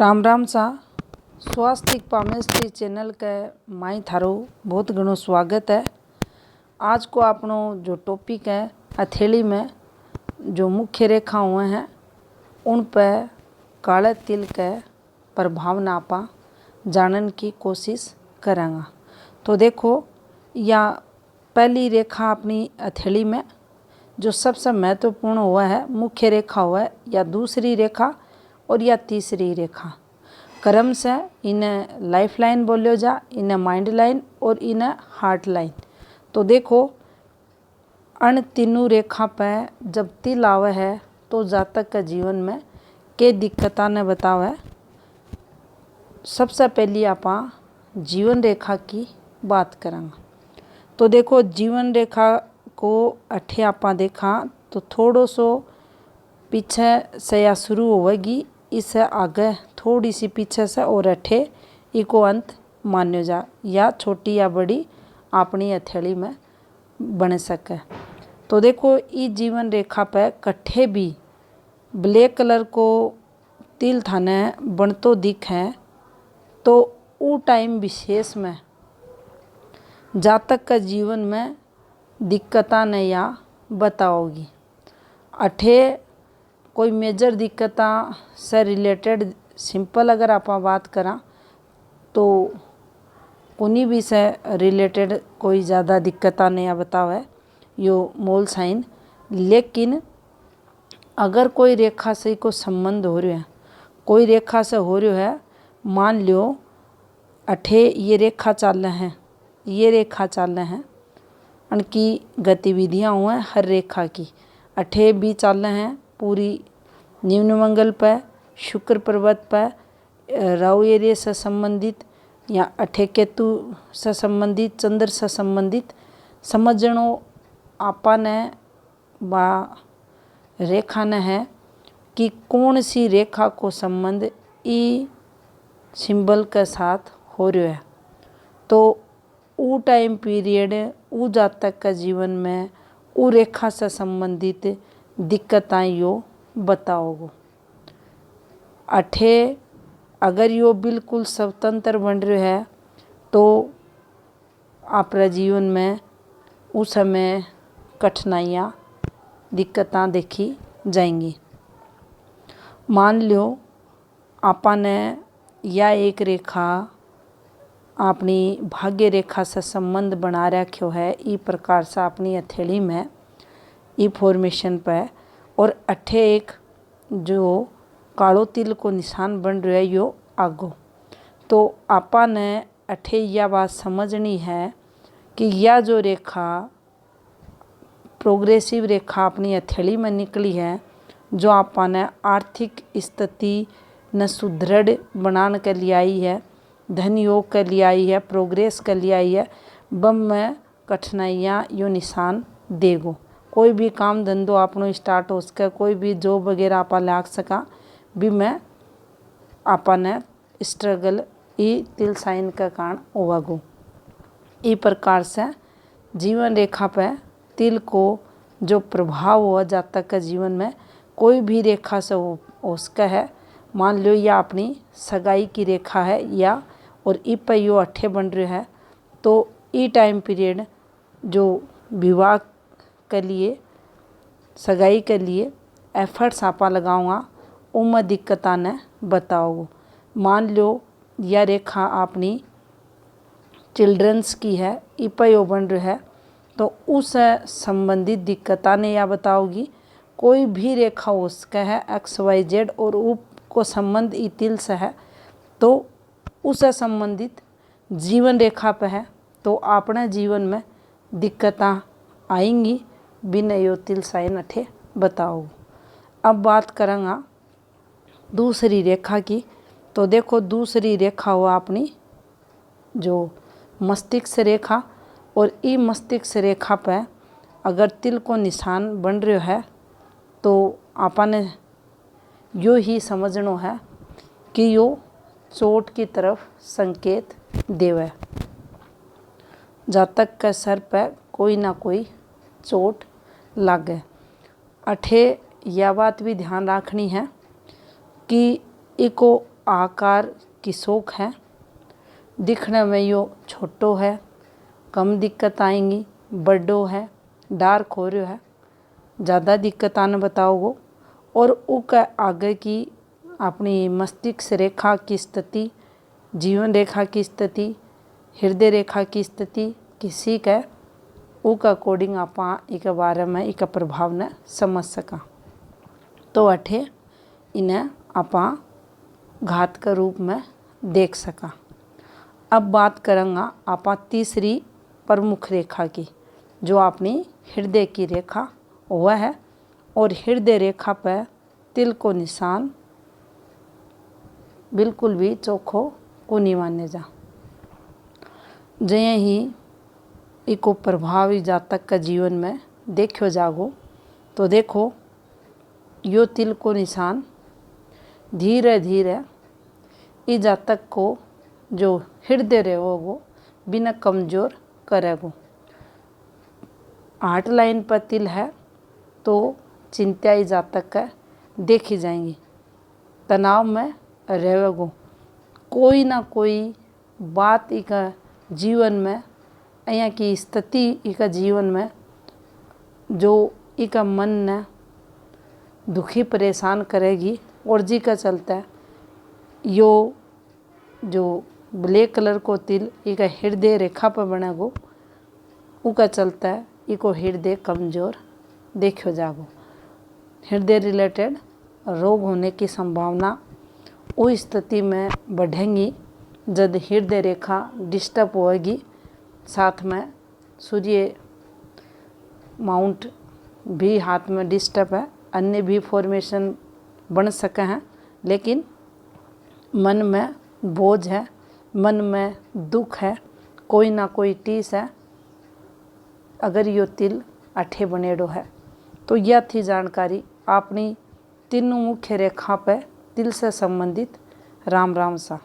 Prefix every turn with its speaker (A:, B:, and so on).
A: राम राम सा स्वास्थ्य palmistry channel के माई थारो बहुत घणो स्वागत है। आज को अपनो जो टॉपिक है हथेली में जो मुख्य रेखा हुए हैं उन पर काले तिल के प्रभाव ना आपा जानने की कोशिश करेंगे। तो देखो या पहली रेखा अपनी हथेली में जो सबसे महत्वपूर्ण हुआ है मुख्य रेखा हुआ है या दूसरी रेखा और या तीसरी रेखा क्रम से इन्हें लाइफ लाइन बोलो जा, इन्हें माइंड लाइन और इन्हें हार्ट लाइन। तो देखो अन तीनों रेखा पे जब तिल आवे है तो जातक के जीवन में के दिक्कतां ने बतावे। सबसे पहली आपा जीवन रेखा की बात करेंगे। तो देखो जीवन रेखा को अठे आपा देखा तो थोड़ो सो पीछे से या शुरू होगी, इससे आगे थोड़ी सी पीछे से और अठे इको अंत मान्यो जा या छोटी या बड़ी अपनी हथेली में बन सके। तो देखो ई जीवन रेखा पे कट्ठे भी ब्लैक कलर को तिल थाने बनतो दिखे तो वो टाइम विशेष में जातक का जीवन में दिक्कतां ने या बताओगी। अठे कोई मेजर दिक्कतां से रिलेटेड सिंपल अगर आप बात करा तो उन्हीं भी से रिलेटेड कोई ज़्यादा दिक्कतां नहीं बतावे यो मोल साइन। लेकिन अगर कोई रेखा से को संबंध हो रहा है, कोई रेखा से हो रहा है, मान लो अठे ये रेखा चाल है, ये रेखा चाल है, उनकी गतिविधियाँ हुए हर रेखा की अठे भी चाल हैं पूरी निम्न मंगल पर, शुक्र पर्वत पर, राहु एरिया से संबंधित या अठे केतु से संबंधित, चंद्र से संबंधित समझनो आपा ने बा रेखा ने है कि कौन सी रेखा को संबंध ई सिंबल के साथ हो रहा है। तो वो टाइम पीरियड वो जातक का जीवन में वो रेखा से संबंधित दिक्कतां यो बताओगो। अठे अगर यो बिल्कुल स्वतंत्र बन रहे है तो आपरे जीवन में उस समय कठिनाइयाँ दिक्कतां देखी जाएंगी। मान लो आपा ने या एक रेखा अपनी भाग्य रेखा से संबंध बना रखो है ई प्रकार से अपनी हथेली में ई फॉर्मेशन पे और अठे एक जो कालो तिल को निशान बन रहा है यो आगो। तो आपा ने अठे यह बात समझनी है कि यह जो रेखा प्रोग्रेसिव रेखा अपनी हथेली में निकली है जो आपा ने आर्थिक स्थिति न सुदृढ़ बनाने के लिए आई है, धन योग के लिए आई है, प्रोग्रेस के लिए आई है, बम में कठिनाइयाँ यो निशान देगो। कोई भी काम धंधो अपनो स्टार्ट हो सके, कोई भी जॉब वगैरह आपा लाग सका भी मैं आपा ने स्ट्रगल ई तिल साइन का कारण होवागो। ई प्रकार से जीवन रेखा पे तिल को जो प्रभाव हुआ जातक का जीवन में कोई भी रेखा से हो सका है। मान लो या अपनी सगाई की रेखा है या और ई पे यो अठे बन रहे है तो ई टाइम पीरियड जो विवाह के लिए सगाई के लिए एफर्ट्स आपा लगाऊंगा उनमें दिक्कतां ने बताओ। मान लो यह रेखा अपनी चिल्ड्रंस की है ई पे यो बन रहा है तो उस संबंधित दिक्कतां ने या बताओगी। कोई भी रेखा हो सके है XYZ और ऊ को संबंध ई तिल से है तो उससे संबंधित जीवन रेखा पे है तो अपने जीवन में दिक्कतां आएंगी बिना यो तिल साइन अठे बताओ। अब बात करेंगे दूसरी रेखा की। तो देखो दूसरी रेखा हुआ अपनी जो मस्तिष्क रेखा और ई मस्तिष्क रेखा पे अगर तिल को निशान बन रहा है तो आपा ने यो ही समझनो है कि यो चोट की तरफ संकेत देवे। जातक के सर पे कोई ना कोई चोट लागे। अठे यह बात भी ध्यान रखनी है कि इको आकार की शौक है, दिखने में यो छोटो है, कम दिक्कत आएंगी, बड़ो है, डार्क हो रहा है, ज़्यादा दिक्कत आने बताओगो। और उक आगे की अपनी मस्तिष्क रेखा की स्थिति, जीवन रेखा की स्थिति, हृदय रेखा की स्थिति किसी के उक अकॉर्डिंग आप एक बारे में एक प्रभाव ने समझ सका। तो अठे इन्हें आप घात के रूप में देख सका। अब बात करेंगे आप तीसरी प्रमुख रेखा की, जो अपनी हृदय की रेखा वह है। और हृदय रेखा पर तिल को निशान बिल्कुल भी चोखो को नहीं माने जा। जय ही इको प्रभावी जातक का जीवन में देखो जागो तो देखो यो तिल को निशान धीरे धीरे इस जातक को जो हृदय रहेगो बिना कमजोर करेगो। 8 लाइन पर तिल है तो चिंता इस जातक का देखी जाएंगी, तनाव में रहेगो, कोई ना कोई बात इका जीवन में यहाँ की स्थिति इका जीवन में जो इका मन ने दुखी परेशान करेगी। और जी का चलता है यो जो ब्लैक कलर को तिल इका हृदय रेखा पर बनेगो, उका चलता है इको हृदय कमजोर देखो जागो। हृदय रिलेटेड रोग होने की संभावना उस स्थिति में बढ़ेंगी जब हृदय रेखा डिस्टर्ब होगी। साथ में सूर्य माउंट भी हाथ में डिस्टर्ब है, अन्य भी फॉर्मेशन बन सके हैं, लेकिन मन में बोझ है, मन में दुख है, कोई ना कोई टीस है अगर यो तिल अठे बनेड़ो है। तो यह थी जानकारी अपनी तीनों मुख्य रेखा पे तिल से संबंधित। राम राम सा।